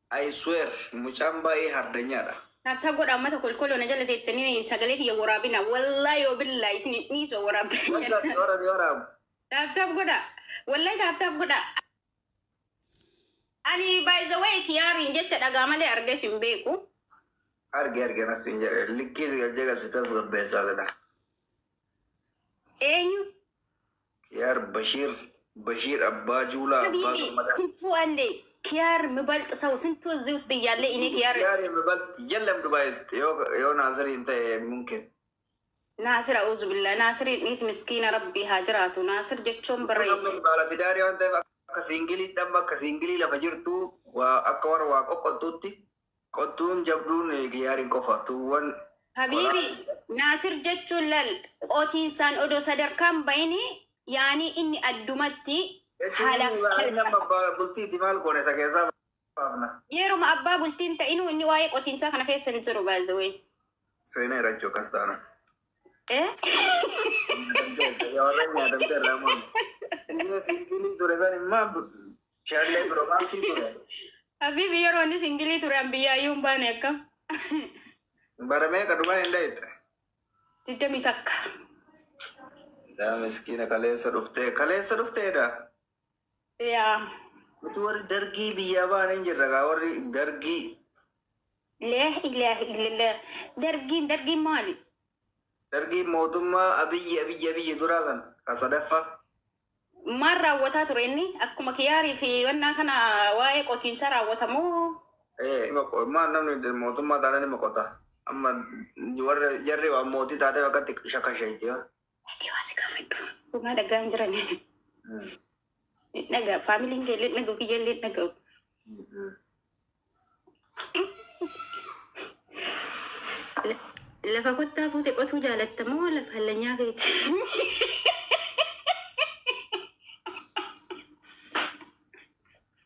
I swear, mucamba hardanyara. Tata goda mata kolkolo na jala tettani sagale ki warabina wallahi billahi isni ni so warabina. Yora. Tata goda wallahi tata goda. Ani by the way kiyari njetta daga male arge simbeku. Arge nasinjere. Likis jaga sitas besa da. Enyu. Kiyar Bashir Abba Jula Abba Habibi sintu ande. كيار مبالك سو سنتو زوس يالله إني كيار مبالك يلا مدبايست يو ناصر انت ممكن ناصر أعوذ بالله ناصر نيس مسكين ربي هاجراتو ناصر جتشوم بري على تداري وانت كسينجلي تم كسينجلي لفجرتو وأكبر وأقوتوتي قطون جبرون كيارين كفاتو وان حبيبي ناصر جتشو لل أوتي سان أدو صدر كام بيني يعني إني أدومتي Yero ma abba bultin ta inu inni waye qotin sa kana kessa ni zoro bazawe. Sene rancho kastana. Eh? Ya orang ni ada terlamon. Ini singkili tu rezani ma shadle romansi tu. Habibi yero ni singili tu rambiya yumba neka. Barame kaduma enda itu. Tidak mitak. Dah miskina kalesa rufte dah. Ya. Itu orang dergi biaya mana yang jaga orang dergi. Leh ilah ilah dergi mali. Dergi moduma abi durasan kasadafa. Marra wata tureni aku makiyari fi wana kana wae kotin sara wata mo. Ngoko mana ni moduma tanah ni makota. Amma juara jarri wa moti tade wakat shaka shay dia. Wasi kafetu. Bunga ada ganjaran ni. Naga family ngelit naga kijelit naga. Lafa kota pute kotu jalat tamo lafa halanya kait.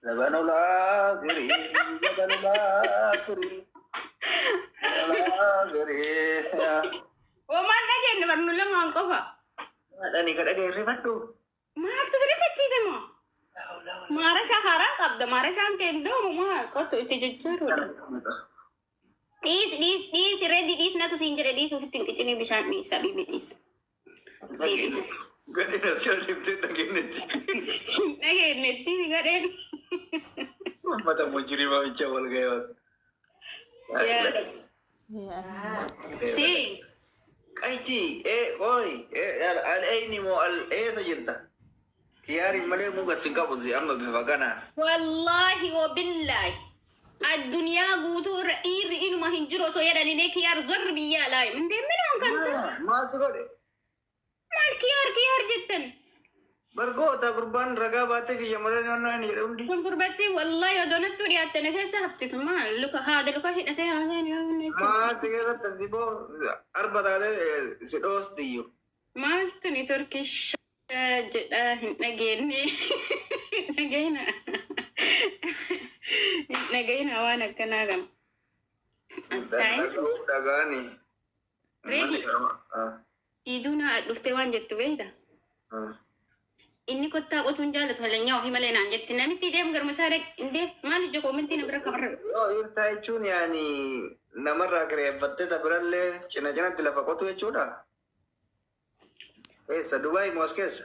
Zabanula giri. Oh mana je ni baru nulang angkau apa? Ada ni kada giri batu. Mar tu sini kecil semua. Mara syahara kabda mara syangkendo mama kau tu itu jujur. Dis ready dis na tu sinjere dis usit kecil ni bisa ni sabi dis. Gade na siya lipte naginit. Naginit ni gade. Mata mo jiri ma bichawal gayon. Yeah. Si. Kaiti oi al aini mo al sajilta. Kiyari male mo gasinga buzi amma bifagana. Wallahi wa billahi. الدنيا قوتور إنه ما هنجرو سويا دني كيار زر بيا لاي من ده من هم كنت ما سكور ما كيار جدا برغو تا قربان رجا باتي في جمرة نونا نيروندي قربتي والله يا دونت توري أتنا كيسة هبتت ما لك هذا لك هنا تيا ما سكير تنزيبو أربعة هذا سدوس ديو ما تني تركيش جدا نجينا وانا كناغم دغاني ريدي يدونا دفتوان جت بيدا إني كنت أقول تنجالت هلا نيو هي ملينا جت نامي تيجي مقر مسارك إندي ما نجوا كومنتي نبرة كبر إرتايشون يعني نمر أقرب بتة تبرله جنا تلفقوتو يجودا سدبي موسكيس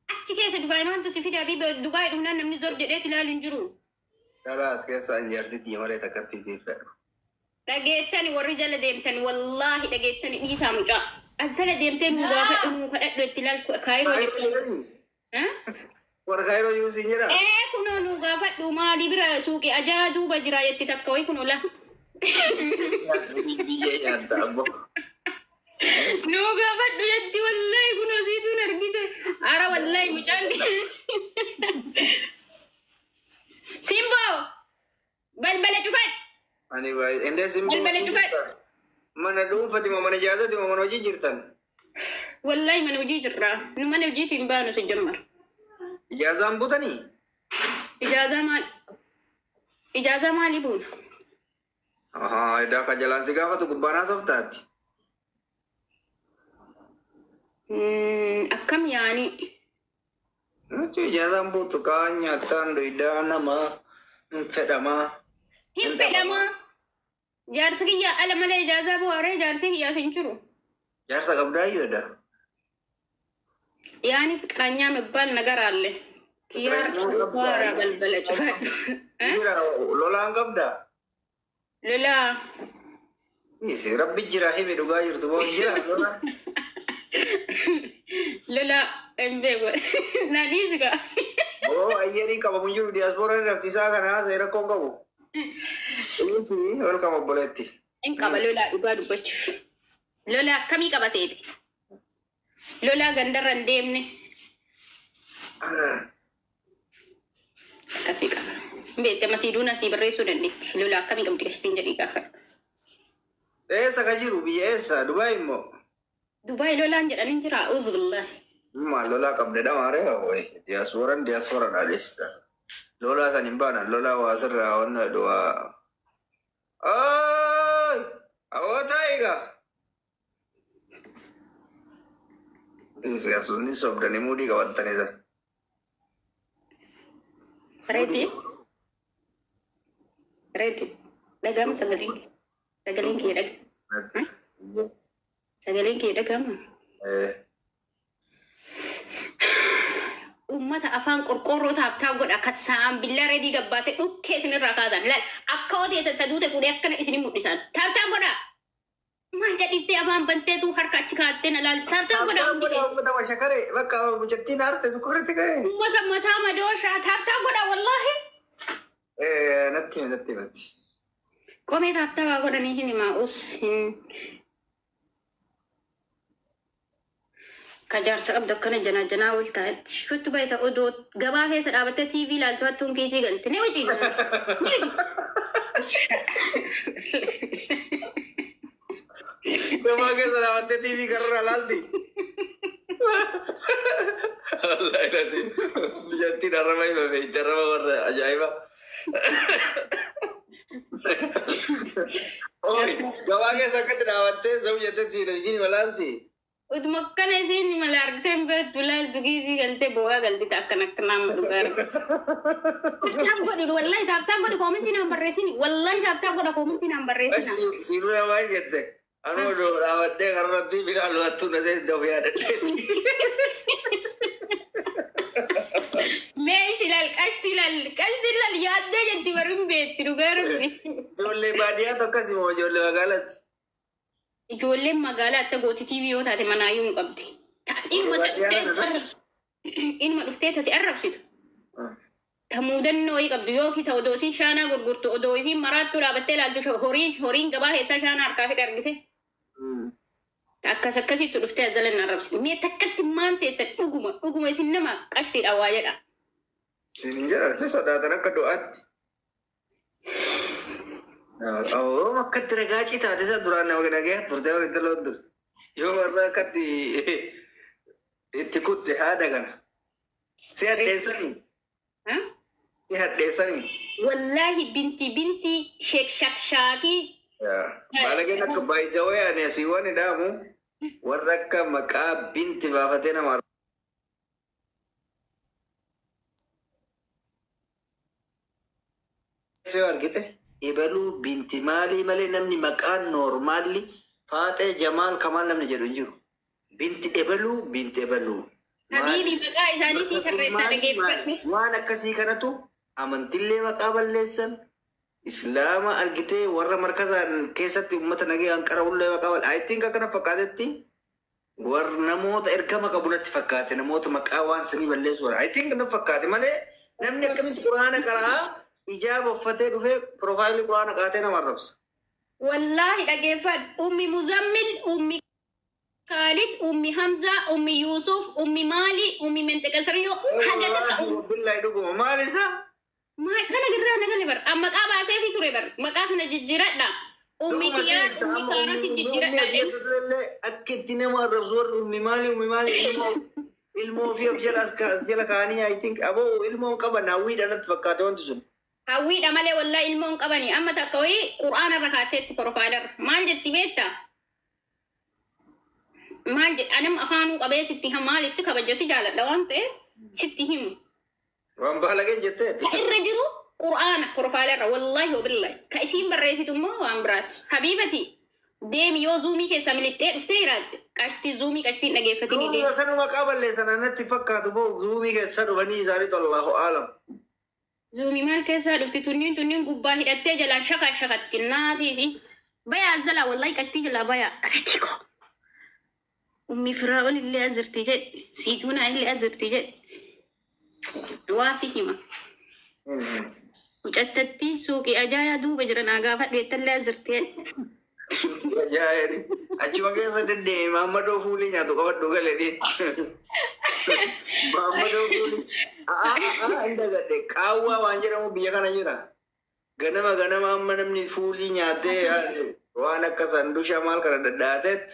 أشتكي سدبي نوان تسافر أبي بدبي هنا نمني زور جدي سلال ينجرو خلاص كيس أنجرتي تيمارة تكتي زيفر دقيتني والرجال ديمتني والله دقيتني دي سامجا أنزل ديمتني وقفت التلال كايرو ها ورخايرو يوسينجرا كنا نوقفت وما لبرا سوكي أجادو بجرا يتتكوي كنا لا نوقفت يدي والله كنا زيدو نرقيد أرى والله مجاندي سيمبو بل شوفت أني باي إندي سيمبو بل شوفت mana dulu Fatima mana jada di mana uji jirtan wallahi mana uji jirra nu mana uji timbanu sejamar ijazah ambuta ni ijazah mal ibun aha ada ka jalan sigawa tu kubana sabtati akam yani cu ijazah ambutu kanya tan do idana ma fedama Hin fedhama. Jaarsi kiyya ala malee ijaazaa bu'aaree jaarsi kiyyaa sin jiru. Jaarsa qabdaayyuudha. Yaani fiqranyaa mibbaan nagar alle. Kiyyaar waara balbala cufadhu. Jira lolaan qabdaa? Lolaa. Isi rabbi jira himi dhugaa jirtu moo jira lola? Lola embeego. Naniisika. Oh ayyanii qabamu jiru diyaaspooraan raftisaa kana haasa'e rakkoon qabu. Itti ol qaba boletti. In qaba lola dhugaa dubbachuuf. Lola akkamii qaba seeti? Lola gandarra hin deemne. Akkasii qaba. Beekte masiiduu nasii barreessuu dandeetti. Lola akkamii qabdi gashtiin jedhii gaafa. Eessa ka jiru biyya eessa? Dubaay immoo? Dubaay lolaan jedhanii jira. Uzu billahi. Maal lolaa qabde dhamaare wayi diyaaspooraan dhaadheessita. Lolaa san hin baanan lolaa waa sirraa wanna du'aa. Ooy! Awwaataa eegaa! Siyaasonni sobdanii muudii qabatanii san. Reeti? Reeti. Dhagama sagaleen kee dhagama. Sagaleen kee dhagama. Ummata afaan qorqorroo taabtaa godha kassaan billa reedii gabbaase dhukkee isinirraa kaasan. Laal akka odeessa taduute fuudhee akkana isin mul'isan. Taabtaa godha. Maal jedhiftee afaan banteetu harka achi kaattee na laal. Taabtaa godha. Ummata washakaree bakka mucattiin aarte sukkurratti ka'e. Ummata mataa madooshaa taabtaa godha wallaahi. Natti. Qomee taabtaa waa godhanii hin himaa hin. Kajaarsa qabda akkana janaa ol taa'etti. Shuttu bayta odoo gabaa keessa dhaabattee TV ilaaltu hattuun kiisii galte. Ni hojii. Gabaa keessa dhaabattee TV garra laalti. Wallahi nasi. Biyyattiin harrama hima beekti harrama warra ajaa'iba. Oi, gabaa keessa akkatti dhaabattee sabuu jettee televizyiinii malaalti. Utuma kana isin malee argiteen beektu laaltu kiisii galtee boo'aa galtita akkana nama dhugaa arga. Taabtaan godhu wallahi taabtaan godhu koomintii naan barreessini. Wallahi taabtaan godha koomintii naan barreessina. Siinuu namaa jette. Anuma dhaabattee karratti midhaan lu'attuu na seensi dafuu yaadadheetti. Meeshi laal qashti laal yaaddee jetti baruun beetti dhugaa argi. Ijoollee baadiyyaatu akkasii moo ijoollee magaalaatti? Ijoolleen magaalaa akka gooti TV yoo taate manaayyuu hin qabdi. Ilma dhuftee tasi arrabsitu. Ta muudannoo wayii qabdu yookiin ta odoo isiin shaanaa gurgurtu odoo isiin maraattuu dhaabattee ilaaltu horiin gabaa keessaa shaanaa harkaa fidhe argite. Akkasitti dhuftee azala hin arrabsitu. Mee takkatti maan teessa dhuguma isin nama qashtiidha waa jedha. Isin jedha sodaatan akka du'aatti. Oh, akkatti ragaa citaate isa duraan nama nagaya turte wal itti loondur. Yoo warra akkatti itti kutte haadha kana. Si hadheessanii. Si hadheessanii. Wallahi binti shakshaakii. Baalageen akka baay'isawee ani asii waan hidhaamu warra akka maqaa binti baafatee nama argite. Ibaluu binti maalii malee namni maqaan noormaalli Faaxee Jamaal Kamaal namni jedhu hin jiru. Binti ebaluu. Habiibi maqaa isaanii sii tarreessaa dhageeffadhu. Waan akkasii kanatu amantillee maqaa balleessan. Islaama argitee warra markazaan keessatti uummata nagayaan qara'ullee maqaa balleessan. I think akkana fakkaatetti warra namoota ergama qabu natti fakkaate namoota maqaa waan sanii balleessu warra. I think na fakkaate malee namni akkamitti quraana qara'aa ijaaba uffatee dhufee profaayilii quraana qaatee nama arrabsa. Wallahi dhageeffadhu. Ummi Muzammil, ummi Khalid, ummi Hamza, ummi Yusuf, ummi Mali, ummi Menteqasriyo. Billahi dhuguma maal isaa? Kana girraa nagalee bar. Maqaa baasee fi ture bar. Maqaa kana jijjiiradha. Ummi Kiyyaa, ummi Kaaroti jijjiiradha. Akka itti nama arrabsu warri ummi Mali ilmoo fi of jala kaanii I think aboo ilmoon qaban hawwiidha natti fakkaate wanti sun. Hawwiidha malee wallahi ilmoon qabani. Amma takka wayii qur'aana irra kaatteetti profaayilii. Maal jetti beektaa? Maal jedhi anam afaanuu qabee sitti maaliif si kabaja si jaaladha waan ta'eef sitti himu. Waan baalageen jetteeti. Irra jiru قرآن بروفايل والله وبالله كايسين بريتي مو وامبرات حبيبتي ديم يو زومي كيسا ملتين افتيرات كاشتي زومي كاشتي نجيفتني زومي دي سنو ما قبل لي سنة نتفكر تبو زومي كسر بني زاري الله أعلم زومي مال كيسا دفتي تنين قبا هدتي جلان شكا تناتي سي بيا الزلا والله كاشتي جلا بيا أريتيكو أمي فراغل اللي أزرتي جد سيتونا اللي أزرتي جد دواسي هما وجدتي سوقي أجايا دوب جرنا قافت بيتلا أزرتين Jadi, cuma kayak sedih, mama do fulinya tuh kawat do kali ini. Mama do fuli. Anda gede, kau wanjir kamu biarkan aja lah. Gana mama namni fulinya teh, wana kasandu shamal karena datet.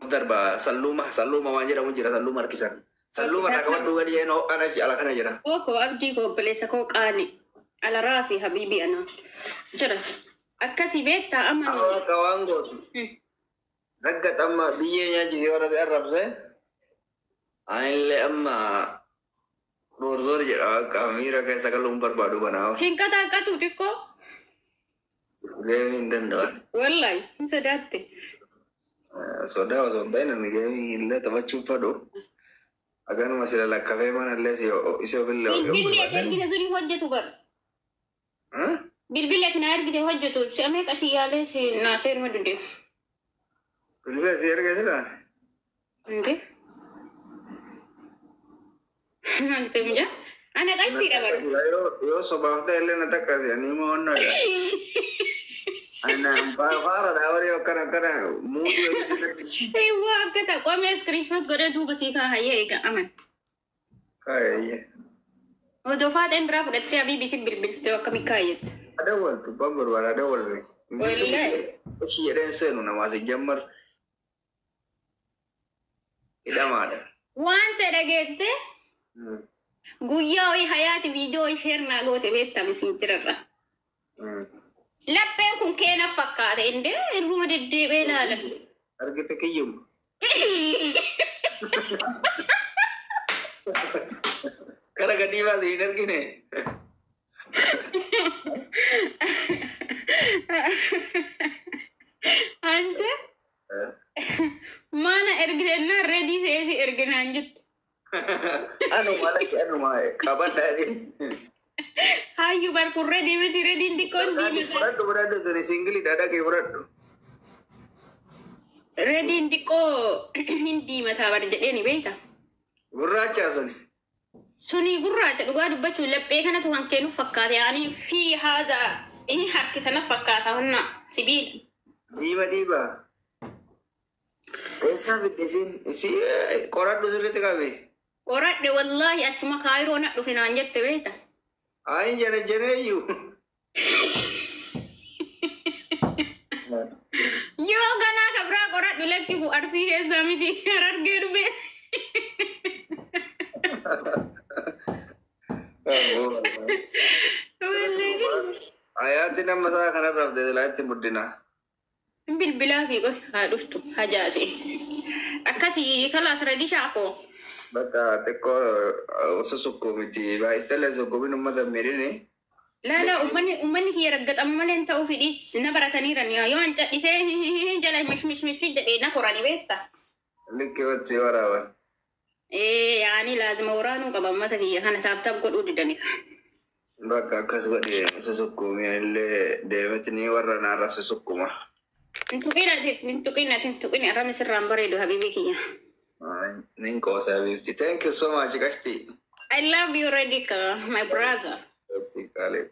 Bentar ba, saluma wanjir kamu jira saluma kisan. Saluma nak kawat do kali no ana si ala kana jira. Oh, kau abdi kau pelesa kau kani. على راسي حبيبي أنا جرى أكاسي بيت أمن كوان قول رقت أما بيجي يجي ورا الرب زي اللي أما رورزور جرا كاميرا كيسا كلهم بربادو بناو هنكا تاكا توتيكو جيمين دندان والله صدقتي soda ini gaming illa tabachu pado agan masih la kafe mana le iso billo بالبلة سوري هجة تبر بالبلة تنار كده هجة تور شامك أشياء ليش ناشر ما تدري بالبلة سير كذا لا تدري أنت مجا أنا قاعد في أبر yo sobah teh le nata kasi ani mo no ya ana para da wari kana mood أيوة كده قوم سكرينشوت قرأ تو بس يكا هي إيكا أمان kaya ودوفات إن برافو دتسي أبي بيسيب بالبلة تو كمي كايت ada wal tu babar wala ada wal ni والله si ada senu nama si jamar tidak ada وانت رجعت قويا وي حياتي فيديو شير ناقوت بيتا مسنجرة لا بيكون كينا فكات إنده الروم دي بيلا لا argite kiyum karena gadi masiner gini أنت ما أنا أرجعنا ready سيسي أرجعنا عنجت anu malah kabar dari هايو باركو ready بتي ready ديكون دي beradu dari single dada kayak beradu ready ديكو هندي ما تابر جدني بيتا gurracha suni سوني قرأت لقاد بتشو لبيه كانت وان كانوا فكات يعني في هذا إيه حكي سنة فكات هنا سبيل diba esa bidisin si korat dulu itu kabe قرأت والله أتما خير ونحن في نانجت بيتا ain jana you يو غنا كبرا قرأت لك كيفو أرسي هزامي دي كرار جربي ayatina masalah kana rabde laati muddina بالبلا في قول هادوستو هجازي أكاسي خلاص ردي شاكو baka teko susukku miti ba istela sukku binu mata mirine لا أمني هي رجعت أمال أنت وفي ديس نبرتني رنيا يو أنت إسه جل مش في جل نكوراني بيتا likki wati warawa إيه يعني لازم ورانو قبل ما تجي أنا تاب قول ودي دنيا baka kasgadi susukku mi le demetni warana rasa susukku mah انتو كنا رامي سرام بريدو حبيبي كيا ninko sabi thank you so much kashti I love you Redika my brother kali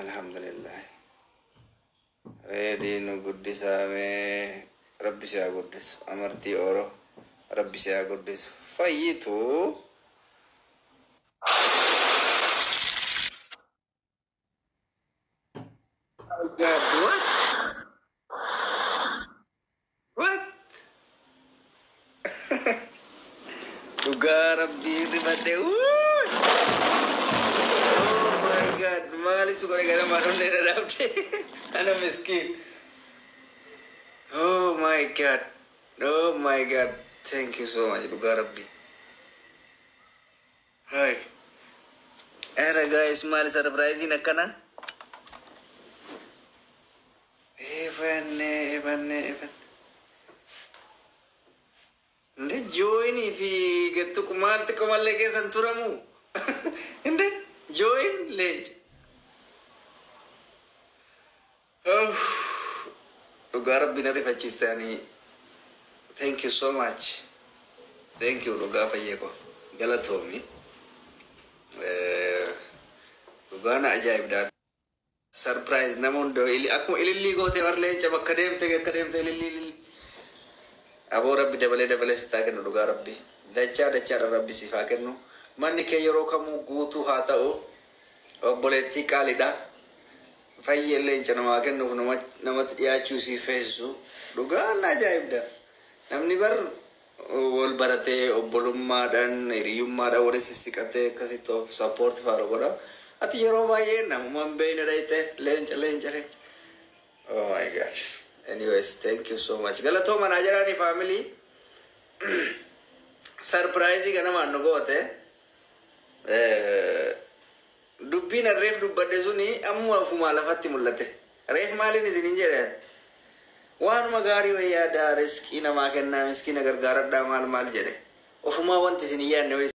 alhamdulillah ready no goodis ame rabbi saya goodis amarti oro rabbi saya goodis fayitu God, what? What? Duga Rabbi ribate. Oh my God, mali suka negara marun nera dapte. Ana miskin. Oh my God. Thank you so much, Dhugaa Rabbi. Hi. Era guys, maal surprise akkana? Evan. Nde join fi gettu kumarti komalle ke santuramu. Nde join late. Oh, Dhugaa Rabbi na rifachistani. Thank you so much. Thank you, Dhugaa fayyeko. Galatomi. Dhugaa na ajaa'ibdaa. Surprise namundo akkuma ililli goote warleen caba kademte ililli. Aboo Rabbi dabale sitaa kennu Dhugaa Rabbi. Dachaa Rabbi sifaa kennu. Manni kee yeroo kamuu guutuu haa ta'u. Obboleettii qaaliidha. Fayyelleen namaa kennuuf namatti dhiyaachuu si feessu. Dhugaa na ajaa'ibdaa. Namni bar wal baratee obbolummaadhaan hiriyummaadhaan waliin sissiqatee akkasitti of support faaru godha. Ati yeroo baay'ee namumaan beeyna dhayite leenca. Oh my God. Anyways, thank you so much. Galatooma naa jiraani family. Surprise ganamaan nu goote. Dubbiin reef dubbadde suni ammoo afumaa lafatti mul'ate. Reef maaliin isiniin jedhan? Waanuma gaarii wayyaa daa riskii namaa kennaa miskiina gargaaradhaa maal jedhe. Ofumaa wanti isin yaadne